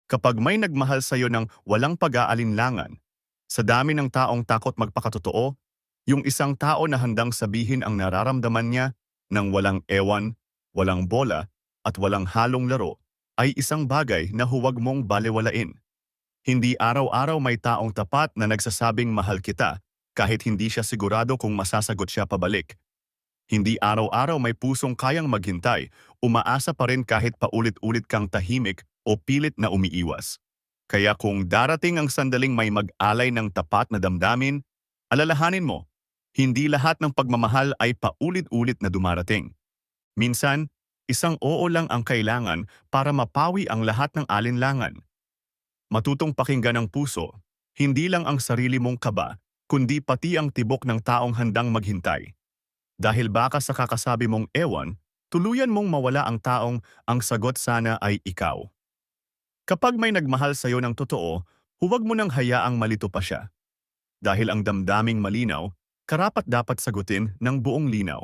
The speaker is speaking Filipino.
Kapag may nagmahal sa'yo ng walang pag-aalinlangan, sa dami ng taong takot magpakatotoo, yung isang tao na handang sabihin ang nararamdaman niya ng walang ewan, walang bola, at walang halong laro, ay isang bagay na huwag mong balewalain. Hindi araw-araw may taong tapat na nagsasabing mahal kita kahit hindi siya sigurado kung masasagot siya pabalik. Hindi araw-araw may pusong kayang maghintay, umaasa pa rin kahit paulit-ulit kang tahimik o pilit na umiiwas. Kaya kung darating ang sandaling may mag-alay ng tapat na damdamin, alalahanin mo, hindi lahat ng pagmamahal ay paulit-ulit na dumarating. Minsan, isang oo lang ang kailangan para mapawi ang lahat ng alinlangan. Matutong pakinggan ng puso, hindi lang ang sarili mong kaba, kundi pati ang tibok ng taong handang maghintay. Dahil baka sa kakasabi mong ewan, tuluyan mong mawala ang taong ang sagot sana ay ikaw. Kapag may nagmahal sa'yo ng totoo, huwag mo nang hayaang malito pa siya. Dahil ang damdaming malinaw, karapat dapat sagutin ng buong linaw.